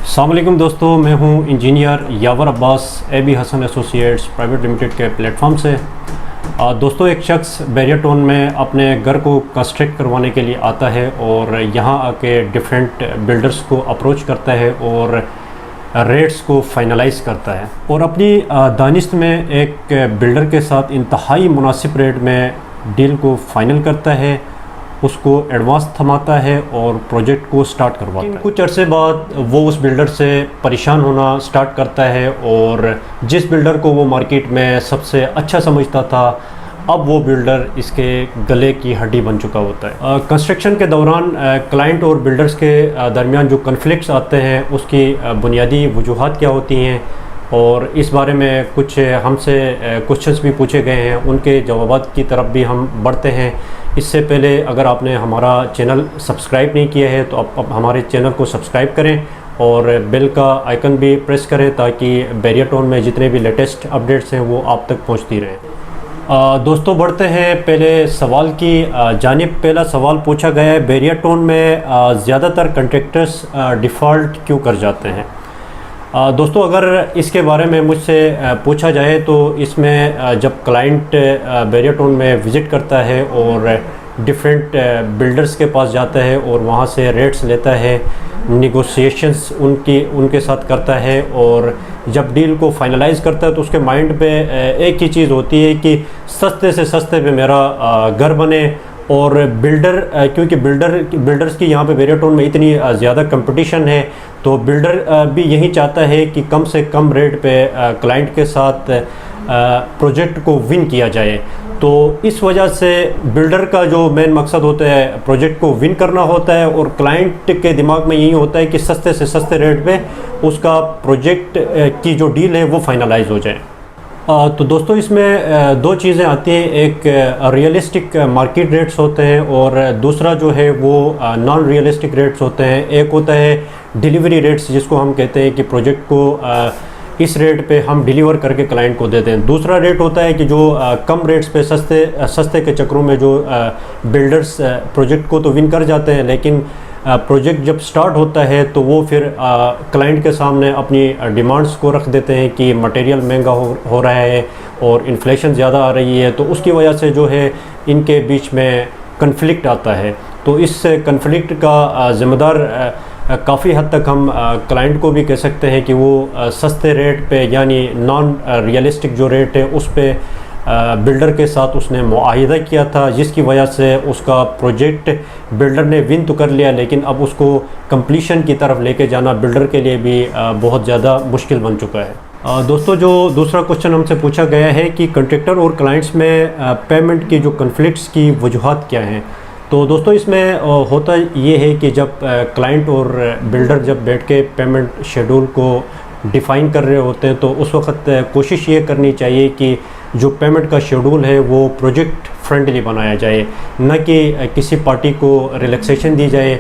अस्सलाम वालेकुम दोस्तों, मैं हूं engineer Yawar Abbas AB Hasan associates private limited के प्लेटफॉर्म से। दोस्तों, एक शख्स बैरियर टाउन में अपने घर को कंस्ट्रक्ट करवाने के लिए आता है और यहां आके डिफरेंट बिल्डर्स को अप्रोच करता है और रेट्स को फाइनलाइज करता है और अपनी दानिश में एक बिल्डर के साथ इंतहाई मुनासिब रेट में डील को फाइनल करता है, उसको एडवांस थमाता है और प्रोजेक्ट को स्टार्ट करवाता है। कुछ अरसे बाद वो उस बिल्डर से परेशान होना स्टार्ट करता है और जिस बिल्डर को वो मार्केट में सबसे अच्छा समझता था, अब वो बिल्डर इसके गले की हड्डी बन चुका होता है। कंस्ट्रक्शन के दौरान क्लाइंट और बिल्डर्स के दरमियान जो कन्फ्लिक्ट्स आते हैं, उसकी बुनियादी वजूहात क्या होती हैं और इस बारे में कुछ हमसे क्वेश्चंस भी पूछे गए हैं, उनके जवाबात की तरफ भी हम बढ़ते हैं। इससे पहले अगर आपने हमारा चैनल सब्सक्राइब नहीं किया है तो आप हमारे चैनल को सब्सक्राइब करें और बेल का आइकन भी प्रेस करें ताकि बैरियर टाउन में जितने भी लेटेस्ट अपडेट्स हैं वो आप तक पहुंचती रहें। दोस्तों, बढ़ते हैं पहले सवाल की जानिब। पहला सवाल पूछा गया है, बैरियर टाउन में ज़्यादातर कंट्रैक्टर्स डिफ़ॉल्ट क्यों कर जाते हैं? दोस्तों, अगर इसके बारे में मुझसे पूछा जाए तो इसमें जब क्लाइंट बैरियर टाउन में विज़िट करता है और डिफरेंट बिल्डर्स के पास जाता है और वहाँ से रेट्स लेता है, निगोशिएशंस उनके साथ करता है और जब डील को फाइनलाइज़ करता है तो उसके माइंड पे एक ही चीज़ होती है कि सस्ते से सस्ते पे मेरा घर बने। और बिल्डर क्योंकि बिल्डर्स की यहाँ पे बैरियर टाउन में इतनी ज़्यादा कंपटीशन है, तो बिल्डर भी यही चाहता है कि कम से कम रेट पे क्लाइंट के साथ प्रोजेक्ट को विन किया जाए। तो इस वजह से बिल्डर का जो मेन मकसद होता है प्रोजेक्ट को विन करना होता है और क्लाइंट के दिमाग में यही होता है कि सस्ते से सस्ते रेट पे उसका प्रोजेक्ट की जो डील है वो फाइनलाइज हो जाए। तो दोस्तों, इसमें दो चीज़ें आती हैं, एक रियलिस्टिक मार्केट रेट्स होते हैं और दूसरा जो है वो नॉन रियलिस्टिक रेट्स होते हैं। एक होता है डिलीवरी रेट्स, जिसको हम कहते हैं कि प्रोजेक्ट को इस रेट पे हम डिलीवर करके क्लाइंट को देते हैं। दूसरा रेट होता है कि जो कम रेट्स पे सस्ते के चक्करों में जो बिल्डर्स प्रोजेक्ट को तो विन कर जाते हैं, लेकिन प्रोजेक्ट जब स्टार्ट होता है तो वो फिर क्लाइंट के सामने अपनी डिमांड्स को रख देते हैं कि मटेरियल महंगा हो रहा है और इन्फ्लेशन ज़्यादा आ रही है, तो उसकी वजह से जो है इनके बीच में कन्फ्लिक्ट आता है। तो इस कन्फ्लिक्ट का ज़िम्मेदार काफ़ी हद तक हम क्लाइंट को भी कह सकते हैं कि वो सस्ते रेट पे, यानी नॉन रियलिस्टिक जो रेट है उस पे बिल्डर के साथ उसने मुआहिदा किया था, जिसकी वजह से उसका प्रोजेक्ट बिल्डर ने विन तो कर लिया, लेकिन अब उसको कंप्लीशन की तरफ लेके जाना बिल्डर के लिए भी बहुत ज़्यादा मुश्किल बन चुका है। दोस्तों, जो दूसरा क्वेश्चन हमसे पूछा गया है कि कंट्रैक्टर और क्लाइंट्स में पेमेंट की जो कन्फ्लिक्ट्स की वजूहात क्या हैं, तो दोस्तों इसमें होता ये है कि जब क्लाइंट और बिल्डर जब बैठ के पेमेंट शेड्यूल को डिफ़ाइन कर रहे होते हैं तो उस वक्त कोशिश ये करनी चाहिए कि जो पेमेंट का शेड्यूल है वो प्रोजेक्ट फ्रेंडली बनाया जाए, न कि किसी पार्टी को रिलैक्सेशन दी जाए।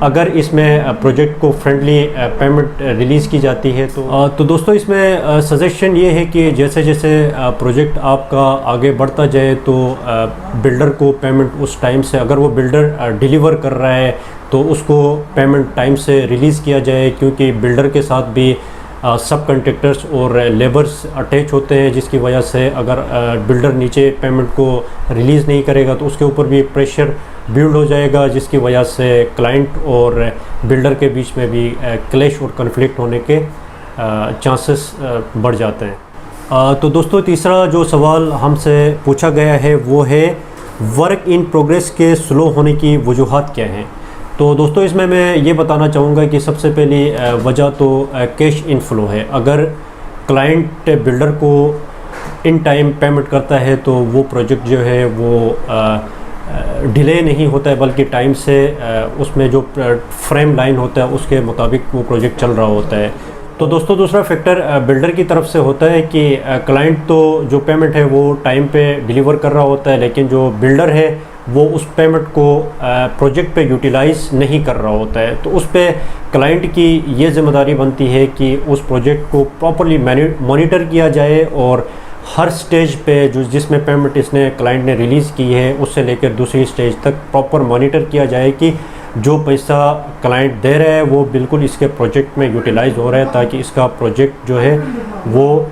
अगर इसमें प्रोजेक्ट को फ्रेंडली पेमेंट रिलीज़ की जाती है तो दोस्तों इसमें सजेशन ये है कि जैसे जैसे प्रोजेक्ट आपका आगे बढ़ता जाए तो बिल्डर को पेमेंट उस टाइम से, अगर वो बिल्डर डिलीवर कर रहा है तो उसको पेमेंट टाइम से रिलीज़ किया जाए, क्योंकि बिल्डर के साथ भी सब कंट्रैक्टर्स और लेबर्स अटैच होते हैं, जिसकी वजह से अगर बिल्डर नीचे पेमेंट को रिलीज़ नहीं करेगा तो उसके ऊपर भी प्रेशर बिल्ड हो जाएगा, जिसकी वजह से क्लाइंट और बिल्डर के बीच में भी क्लैश और कन्फ्लिक्ट होने के चांसेस बढ़ जाते हैं। तो दोस्तों, तीसरा जो सवाल हमसे पूछा गया है वो है वर्क इन प्रोग्रेस के स्लो होने की वजूहात क्या हैं। तो दोस्तों, इसमें मैं ये बताना चाहूँगा कि सबसे पहली वजह तो कैश इनफ्लो है। अगर क्लाइंट बिल्डर को इन टाइम पेमेंट करता है तो वो प्रोजेक्ट जो है वो डिले नहीं होता है, बल्कि टाइम से उसमें जो फ्रेम लाइन होता है उसके मुताबिक वो प्रोजेक्ट चल रहा होता है। तो दोस्तों, दूसरा फैक्टर बिल्डर की तरफ से होता है कि क्लाइंट तो जो पेमेंट है वो टाइम पे डिलीवर कर रहा होता है, लेकिन जो बिल्डर है वो उस पेमेंट को प्रोजेक्ट पे यूटिलाइज़ नहीं कर रहा होता है। तो उस पे क्लाइंट की ये ज़िम्मेदारी बनती है कि उस प्रोजेक्ट को प्रॉपर्ली मॉनिटर किया जाए और हर स्टेज पे जो जिसमें पेमेंट इसने क्लाइंट ने रिलीज़ की है उससे लेकर दूसरी स्टेज तक प्रॉपर मॉनिटर किया जाए कि जो पैसा क्लाइंट दे रहा है वो बिल्कुल इसके प्रोजेक्ट में यूटिलाइज हो रहा है, ताकि इसका प्रोजेक्ट जो है वो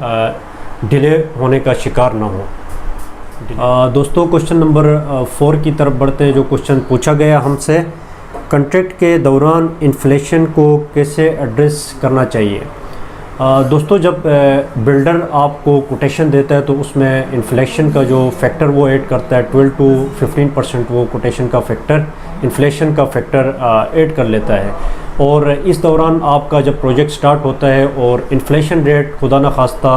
डिले होने का शिकार ना हो। दोस्तों क्वेश्चन नंबर 4 की तरफ बढ़ते हैं। जो क्वेश्चन पूछा गया हमसे, कॉन्ट्रैक्ट के दौरान इन्फ्लेशन को कैसे एड्रेस करना चाहिए। दोस्तों जब बिल्डर आपको कोटेशन देता है तो उसमें इन्फ्लेशन का जो फैक्टर वो ऐड करता है, 12 to 15% वो कोटेशन का फैक्टर, इन्फ्लेशन का फैक्टर ऐड कर लेता है। और इस दौरान आपका जब प्रोजेक्ट स्टार्ट होता है और इन्फ्लेशन रेट खुदा न खास्ता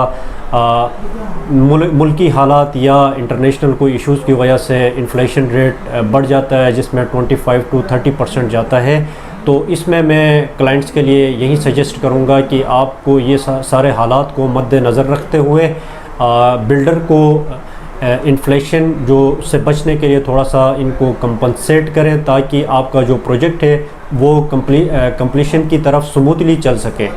मुल्की हालात या इंटरनेशनल कोई इश्यूज़ की वजह से इन्फ्लेशन रेट बढ़ जाता है, जिसमें 25 to 30% जाता है, तो इसमें मैं क्लाइंट्स के लिए यही सजेस्ट करूंगा कि आपको ये सारे हालात को मद्देनज़र रखते हुए बिल्डर को इन्फ्लेशन जो से बचने के लिए थोड़ा सा इनको कंपनसेट करें, ताकि आपका जो प्रोजेक्ट है वो कंप्लीशन की तरफ स्मूथली चल सके।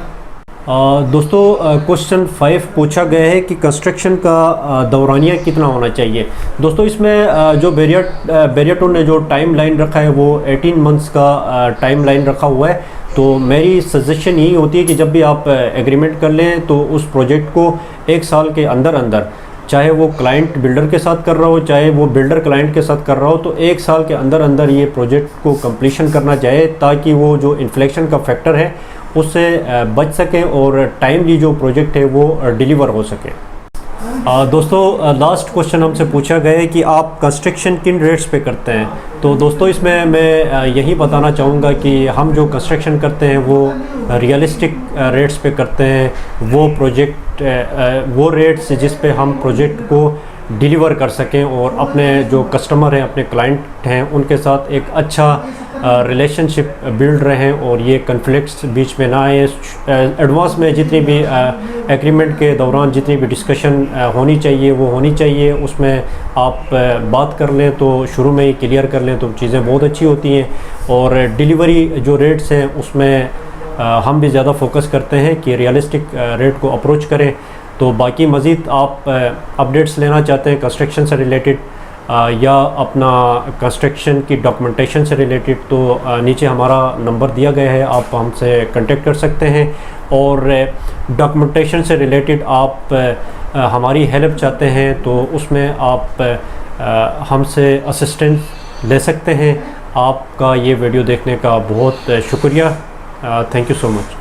दोस्तों क्वेश्चन 5 पूछा गया है कि कंस्ट्रक्शन का दौरानिया कितना होना चाहिए। दोस्तों इसमें जो बैरियरटोन ने जो टाइम लाइन रखा है वो 18 मंथ्स का टाइम लाइन रखा हुआ है। तो मेरी सजेशन यही होती है कि जब भी आप एग्रीमेंट कर लें तो उस प्रोजेक्ट को 1 साल के अंदर अंदर, चाहे वो क्लाइंट बिल्डर के साथ कर रहा हो, चाहे वो बिल्डर क्लाइंट के साथ कर रहा हो, तो 1 साल के अंदर अंदर ये प्रोजेक्ट को कंप्लीशन करना चाहिए, ताकि वो जो इन्फ्लेशन का फैक्टर है उससे बच सके और टाइमली जो प्रोजेक्ट है वो डिलीवर हो सके। दोस्तों लास्ट क्वेश्चन हमसे पूछा गया है कि आप कंस्ट्रक्शन किन रेट्स पे करते हैं। तो दोस्तों इसमें मैं यही बताना चाहूँगा कि हम जो कंस्ट्रक्शन करते हैं वो रियलिस्टिक रेट्स पे करते हैं। वो प्रोजेक्ट वो रेट्स जिस पे हम प्रोजेक्ट को डिलीवर कर सकें और अपने जो कस्टमर हैं, अपने क्लाइंट हैं, उनके साथ एक अच्छा रिलेशनशिप बिल्ड रहें और ये कन्फ्लिक्ट्स बीच में ना आए। एडवांस में जितनी भी एग्रीमेंट के दौरान जितनी भी डिस्कशन होनी चाहिए वो होनी चाहिए, उसमें आप बात कर लें तो शुरू में ही क्लियर कर लें तो चीज़ें बहुत अच्छी होती हैं। और डिलीवरी जो रेट्स हैं उसमें हम भी ज़्यादा फोकस करते हैं कि रियलिस्टिक रेट को अप्रोच करें। तो बाकी मज़ीद आप अपडेट्स लेना चाहते हैं कंस्ट्रक्शन से रिलेटेड या अपना कंस्ट्रक्शन की डॉक्यूमेंटेशन से रिलेटेड, तो नीचे हमारा नंबर दिया गया है, आप हमसे कांटेक्ट कर सकते हैं। और डॉक्यूमेंटेशन से रिलेटेड आप हमारी हेल्प चाहते हैं तो उसमें आप हमसे असिस्टेंस ले सकते हैं। आपका ये वीडियो देखने का बहुत शुक्रिया। Thank you so much.